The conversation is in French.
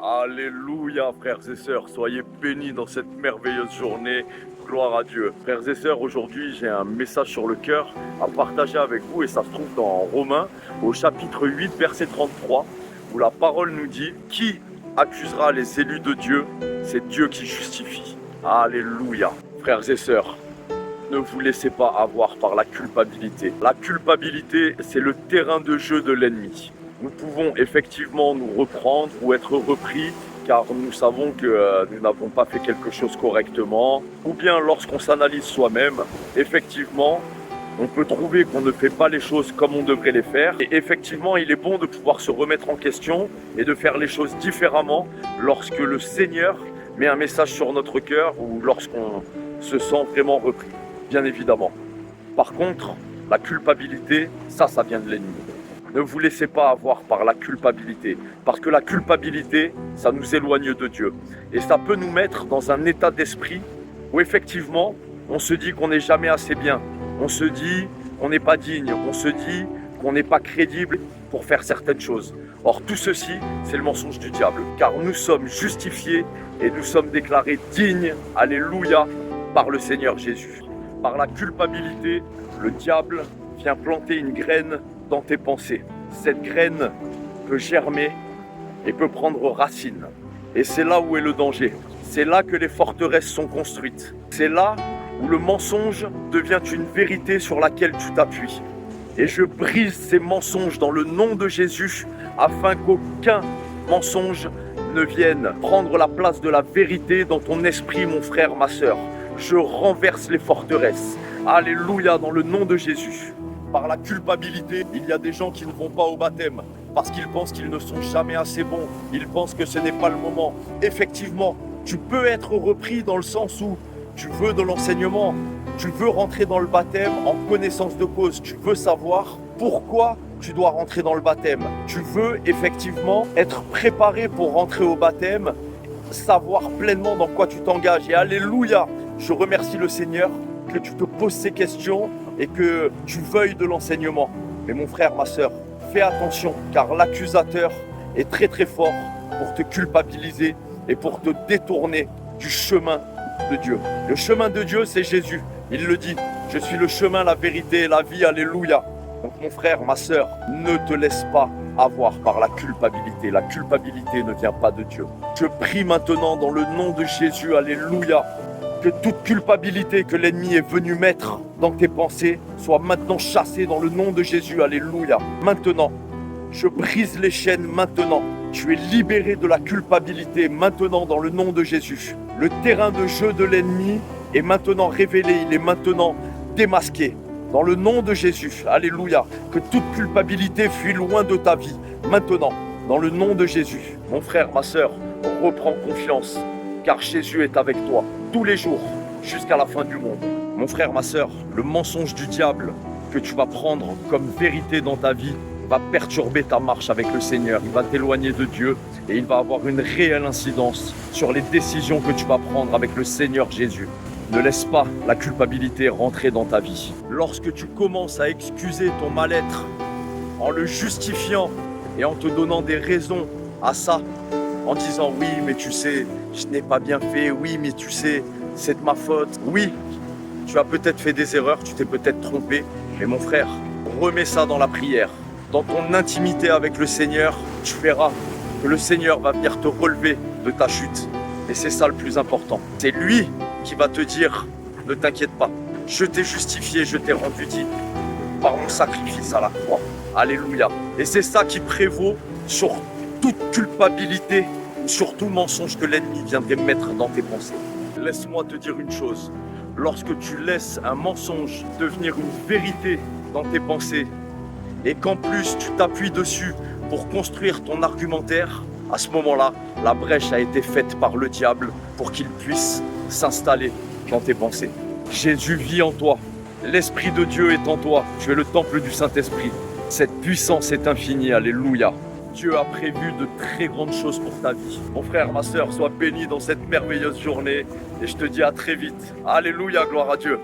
Alléluia, frères et sœurs, soyez bénis dans cette merveilleuse journée. Gloire à Dieu. Frères et sœurs, aujourd'hui, j'ai un message sur le cœur à partager avec vous et ça se trouve dans Romains, au chapitre 8, verset 33, où la parole nous dit « Qui accusera les élus de Dieu? C'est Dieu qui justifie. » Alléluia. Frères et sœurs, ne vous laissez pas avoir par la culpabilité. La culpabilité, c'est le terrain de jeu de l'ennemi. Nous pouvons effectivement nous reprendre ou être repris car nous savons que nous n'avons pas fait quelque chose correctement. Ou bien lorsqu'on s'analyse soi-même, effectivement, on peut trouver qu'on ne fait pas les choses comme on devrait les faire. Et effectivement, il est bon de pouvoir se remettre en question et de faire les choses différemment lorsque le Seigneur met un message sur notre cœur ou lorsqu'on se sent vraiment repris, bien évidemment. Par contre, la culpabilité, ça vient de l'ennemi. Ne vous laissez pas avoir par la culpabilité, parce que la culpabilité, ça nous éloigne de Dieu. Et ça peut nous mettre dans un état d'esprit où effectivement, on se dit qu'on n'est jamais assez bien. On se dit qu'on n'est pas digne. On se dit qu'on n'est pas crédible pour faire certaines choses. Or, tout ceci, c'est le mensonge du diable. Car nous sommes justifiés et nous sommes déclarés dignes, alléluia, par le Seigneur Jésus. Par la culpabilité, le diable vient planter une graine dans tes pensées. Cette graine peut germer et peut prendre racine. Et c'est là où est le danger. C'est là que les forteresses sont construites. C'est là où le mensonge devient une vérité sur laquelle tu t'appuies. Et je brise ces mensonges dans le nom de Jésus afin qu'aucun mensonge ne vienne prendre la place de la vérité dans ton esprit, mon frère, ma sœur. Je renverse les forteresses. Alléluia, dans le nom de Jésus. Par la culpabilité, il y a des gens qui ne vont pas au baptême parce qu'ils pensent qu'ils ne sont jamais assez bons. Ils pensent que ce n'est pas le moment. Effectivement, tu peux être repris dans le sens où tu veux de l'enseignement, tu veux rentrer dans le baptême en connaissance de cause, tu veux savoir pourquoi tu dois rentrer dans le baptême. Tu veux effectivement être préparé pour rentrer au baptême, savoir pleinement dans quoi tu t'engages. Et alléluia, je remercie le Seigneur que tu te poses ces questions et que tu veuilles de l'enseignement. Mais mon frère, ma sœur, fais attention car l'accusateur est très très fort pour te culpabiliser et pour te détourner du chemin de Dieu. Le chemin de Dieu, c'est Jésus. Il le dit, je suis le chemin, la vérité et la vie, alléluia. Donc mon frère, ma sœur, ne te laisse pas avoir par la culpabilité. La culpabilité ne vient pas de Dieu. Je prie maintenant dans le nom de Jésus, alléluia, que toute culpabilité que l'ennemi est venu mettre dans tes pensées soit maintenant chassée dans le nom de Jésus, alléluia. Maintenant, je brise les chaînes maintenant. Tu es libéré de la culpabilité maintenant dans le nom de Jésus. Le terrain de jeu de l'ennemi est maintenant révélé, il est maintenant démasqué. Dans le nom de Jésus, alléluia, que toute culpabilité fuit loin de ta vie, maintenant, dans le nom de Jésus. Mon frère, ma sœur, reprends confiance, car Jésus est avec toi, tous les jours, jusqu'à la fin du monde. Mon frère, ma sœur, le mensonge du diable que tu vas prendre comme vérité dans ta vie va perturber ta marche avec le Seigneur, il va t'éloigner de Dieu et il va avoir une réelle incidence sur les décisions que tu vas prendre avec le Seigneur Jésus. Ne laisse pas la culpabilité rentrer dans ta vie. Lorsque tu commences à excuser ton mal-être en le justifiant et en te donnant des raisons à ça, en disant oui mais tu sais, je n'ai pas bien fait, oui mais tu sais, c'est de ma faute, oui, tu as peut-être fait des erreurs, tu t'es peut-être trompé, mais mon frère, remets ça dans la prière. Dans ton intimité avec le Seigneur, tu verras que le Seigneur va venir te relever de ta chute. Et c'est ça le plus important. C'est lui qui va te dire, ne t'inquiète pas, je t'ai justifié, je t'ai rendu digne par mon sacrifice à la croix. Alléluia. Et c'est ça qui prévaut sur toute culpabilité, sur tout mensonge que l'ennemi viendrait mettre dans tes pensées. Laisse-moi te dire une chose, lorsque tu laisses un mensonge devenir une vérité dans tes pensées, et qu'en plus tu t'appuies dessus pour construire ton argumentaire, à ce moment-là, la brèche a été faite par le diable pour qu'il puisse s'installer dans tes pensées. Jésus vit en toi, l'Esprit de Dieu est en toi, tu es le temple du Saint-Esprit. Cette puissance est infinie, alléluia. Dieu a prévu de très grandes choses pour ta vie. Mon frère, ma sœur, sois béni dans cette merveilleuse journée et je te dis à très vite. Alléluia, gloire à Dieu.